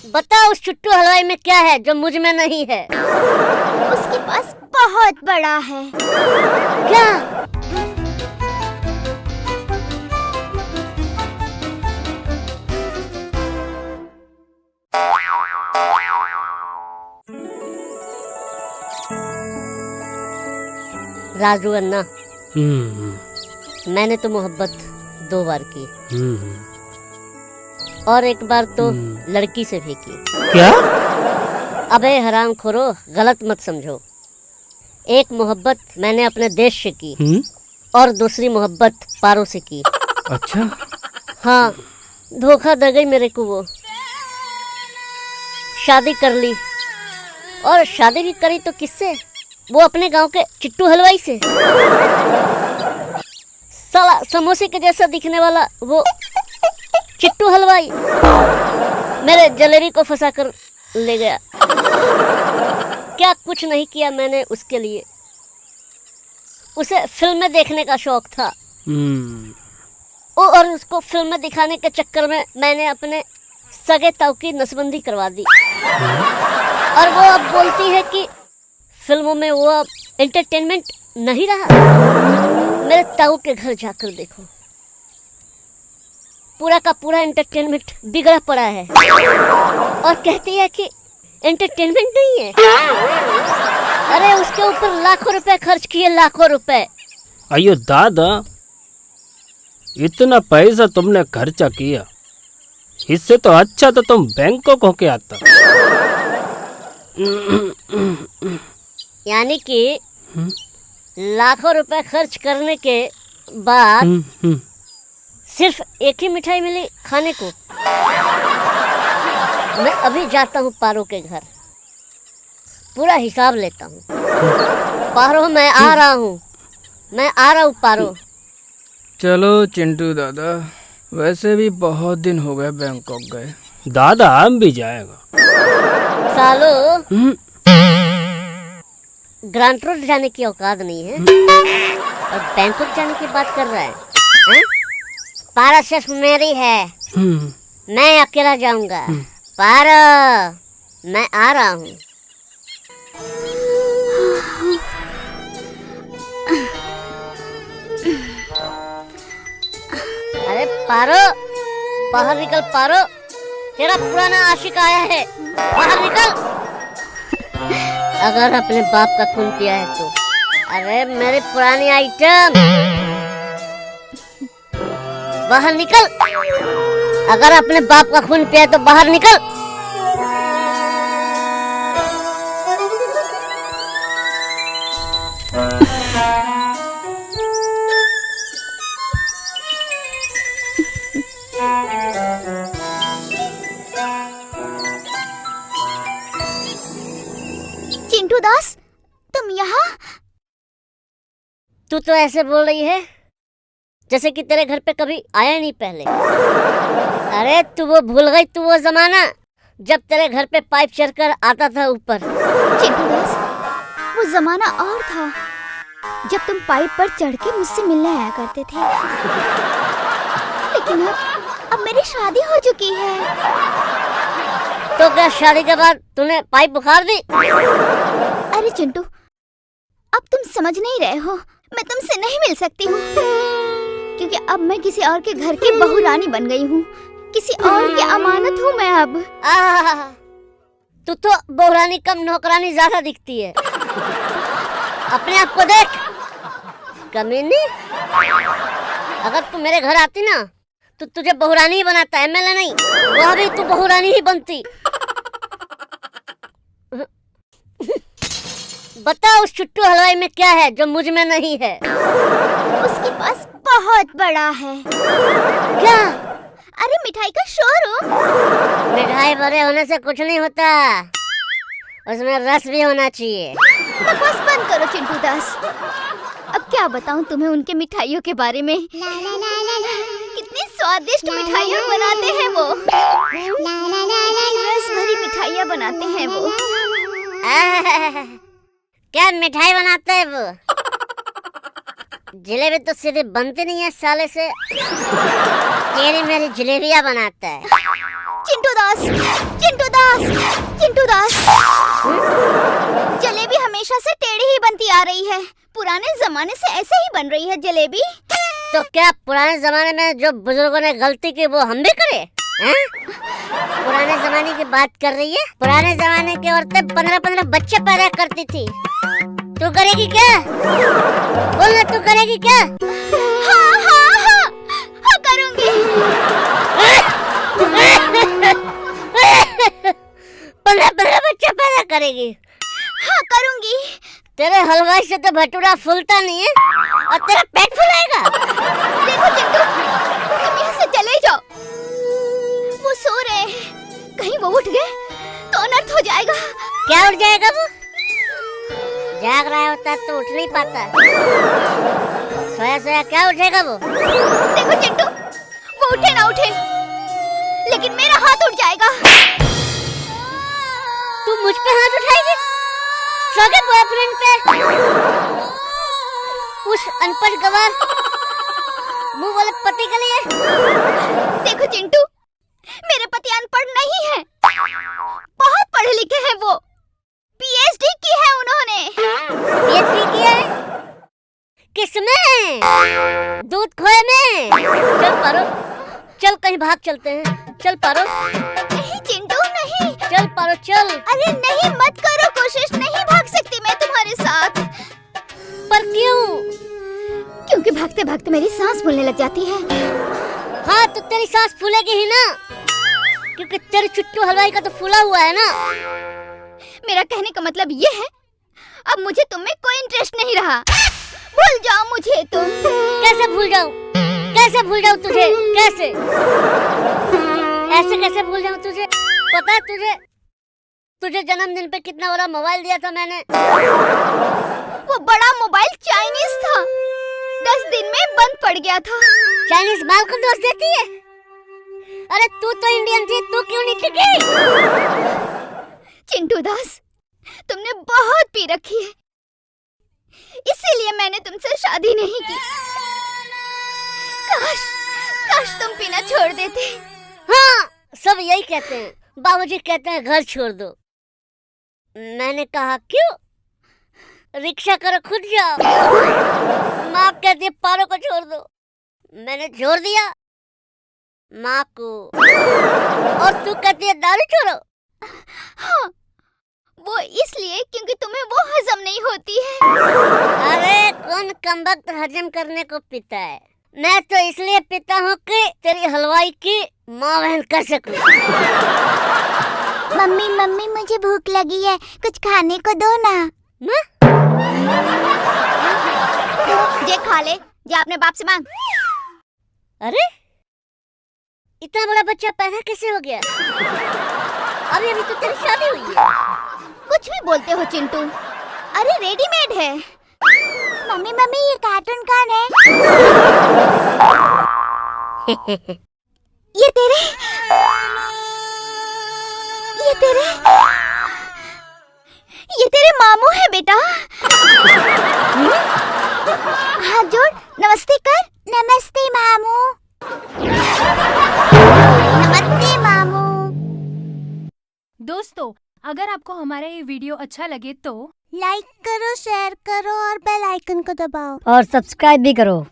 बताओ उस चुट्टू हलवाई में क्या है जो मुझ में नहीं है? उसके पास बहुत बड़ा है। क्या? राजू अन्ना, मैंने तो मोहब्बत 2 बार की और एक बार तो लड़की से भी की। क्या? अबे हराम खोरो, गलत मत समझो। एक मोहब्बत मैंने अपने देश से की और दूसरी मोहब्बत पारो से की। अच्छा। हाँ, धोखा दे गई मेरे को वो। शादी कर ली और शादी भी करी तो किससे? वो अपने गांव के चिट्टू हलवाई से। साला समोसे के जैसा दिखने वाला वो चिट्टू हलवाई मेरे जलेबी को फंसा कर ले गया। क्या कुछ नहीं किया मैंने उसके लिए। उसे फिल्में देखने का शौक था और उसको फिल्में दिखाने के चक्कर में मैंने अपने सगे ताऊ की नसबंदी करवा दी। और वो अब बोलती है कि फिल्मों में वो अब एंटरटेनमेंट नहीं रहा। मेरे ताऊ के घर जाकर देखो, पूरा का पूरा एंटरटेनमेंट बिगड़ा पड़ा है और कहती है कि एंटरटेनमेंट नहीं है। अरे उसके ऊपर लाखों रुपए खर्च किए, लाखों रुपए। अयो दादा, इतना पैसा तुमने खर्चा किया, इससे तो अच्छा तो तुम बैंकॉक होके आता। यानी कि लाखों रुपए खर्च करने के बाद सिर्फ एक ही मिठाई मिली खाने को। मैं अभी जाता हूँ पारो के घर, पूरा हिसाब लेता हूँ। पारो, मैं आ रहा हूँ, मैं आ रहा हूँ पारो। चलो चिंटू दादा, वैसे भी बहुत दिन हो गए बैंकॉक गए। दादा हम भी जाएगा। सालो, ग्रांट रोड जाने की औकात नहीं है और बैंकॉक जाने की बात कर रहा है, हैं? पारा सिर्फ मेरी है, मैं अकेला जाऊंगा। पारा, मैं आ रहा हूँ। अरे पारो, बाहर निकल पारो, तेरा पुराना आशिक आया है, बाहर निकल। अगर अपने बाप का खून पिया है तो। अरे मेरी पुरानी आइटम, बाहर निकल। अगर अपने बाप का खून पिया है तो बाहर निकल। चिंटू दास, तुम यहाँ? तू तो ऐसे बोल रही है जैसे कि तेरे घर पे कभी आया नहीं पहले। अरे तू वो भूल गई, तू वो जमाना जब तेरे घर पे पाइप चढ़कर आता था ऊपर। चिंटू दास, वो जमाना और था जब तुम पाइप पर चढ़ के मुझसे मिलने आया करते थे। लेकिन अब मेरी शादी हो चुकी है। तो क्या शादी के बाद तूने पाइप बुखार दी? अरे चिंटू, अब तुम समझ नहीं रहे हो। मैं तुमसे नहीं मिल सकती हूँ क्योंकि अब मैं किसी और के घर की बहू रानी बन गई हूँ। किसी और की अमानत हूँ मैं अब। तू तो बहुरानी कम नौकरानी ज्यादा दिखती है। अपने आप को देख कमीनी। अगर तू मेरे घर आती ना तो तुझे बहुरानी ही बनाता, एमएलए नहीं। वहाँ भी तू बहुरानी ही बनती। बता उस चुट्टू हलवाई में क्या है जो मुझ में नहीं है? उसके पास बहुत बड़ा है। क्या? अरे मिठाई का शोरूम। मिठाई बड़े होने से कुछ नहीं होता, उसमें रस भी होना चाहिए। बकवास बंद करो चिंटू दास। अब क्या बताऊं तुम्हें उनके मिठाइयों के बारे में। कितनी स्वादिष्ट मिठाइयाँ बनाते हैं वो। कितनी रस भरी मिठाइयाँ बनाते हैं वो। क्या मिठाई बनाते हैं वो? जलेबी तो सीधे बनती नहीं है साले से। तेरी मेरी जलेबियाँ बनाता है। चिंटू दास, चिंटू दास। आ रही है। पुराने जमाने से ऐसे ही बन रही है जलेबी। तो क्या पुराने जमाने में जो बुजुर्गों ने गलती की वो हम भी करें? हैं? पुराने जमाने की बात कर रही है? पुराने जमाने की औरतें 15-15 बच्चे पैदा करती थी। तू करेगी क्या? बोलना, तू करेगी क्या? हाँ हाँ हाँ हाँ करूँगी। 15-15 बच्चे पैदा करेगी? हाँ करूँगी। तेरे हलवाई से तो भटूरा फूलता नहीं है और तेरा पेट फुलाएगा। देखो चिंटू, तुम यहाँ से चले जाओ। वो सो रहे हैं, कहीं वो उठ गए तो अनर्थ हो जाएगा। क्या उठ जाएगा वो? जाग रहा होता तो उठ नहीं पाता। सोया सोया क्या उठेगा वो? देखो चिंटू, वो उठे ना उठे, लेकिन मेरा हाथ उठ जाएगा। तू मुझ पे हाथ उठाएगी? सगे बॉयफ्रेंड पे? उस अनपढ़ गवार मुंह वाले पति के लिए? देखो चिंटू, मेरे पति अनपढ़ नहीं है, बहुत पढ़े लिखे हैं। वो पीएचडी की है उन्होंने। पीएचडी किया है? किसमें? दूध खोए में? चल पारो, चल कहीं भाग चलते हैं। चल पारो। नहीं चिंटू नहीं। चल पारो चल। अरे नहीं, मत करो कोशिश, नहीं भाग सकती मैं तुम्हारे साथ। पर क्यों? क्योंकि भागते भागते मेरी सांस फूलने लग जाती है। हाँ तो तेरी सांस फूलेगी ही ना, क्योंकि तेरे चुट्टू हलवाई का तो फूला हुआ है ना। मेरा कहने का मतलब ये है, अब मुझे तुम में कोई इंटरेस्ट नहीं रहा। भूल जाओ मुझे तुम। कैसे भूल जाऊं? कैसे भूल जाऊं तुझे? कैसे? ऐसे कैसे भूल जाऊं तुझे? पता है तुझे जन्मदिन पे कितना बड़ा मोबाइल दिया था मैंने? वो बड़ा मोबाइल चाइनीज था, 10 दिन में बंद पड़ गया था। चाइनीज माल को दोष देती है? अरे तू तो इंडियन थी, तू क्यों नहीं टिकी? चिंटू दास, तुमने बहुत पी रखी है, इसीलिए मैंने तुमसे शादी नहीं की। काश तुम पीना छोड़ देते। हाँ, सब यही कहते हैं। बाबूजी कहते हैं घर छोड़ दो। मैंने कहा क्यों? रिक्शा करो, खुद जाओ। माँ कहती है पारो को छोड़ दो। मैंने छोड़ दिया माँ को। और तू कहती है दारू छोड़ो। हाँ, वो इसलिए क्योंकि तुम्हें वो हजम नहीं होती है। अरे कौन कमबख्त हजम करने को पीता है? मैं तो इसलिए पीता हूँ कि तेरी हलवाई की माँ बहन कर सकूं। मम्मी मुझे भूख लगी है, कुछ खाने को दो ना। जे खा ले, जा अपने बाप से मांग। अरे इतना बड़ा बच्चा पैदा कैसे हो गया? अभी तो तेरी शादी हुई है। कुछ भी बोलते हो चिंटू, अरे रेडीमेड है। मम्मी ये कार्टून कौन है? ये तेरे मामू है बेटा। हाथ जोड़, नमस्ते कर। नमस्ते मामू। नमस्ते मामू। दोस्तों, अगर आपको हमारा ये वीडियो अच्छा लगे तो लाइक करो, शेयर करो और बेल आइकन को दबाओ। और सब्सक्राइब भी करो।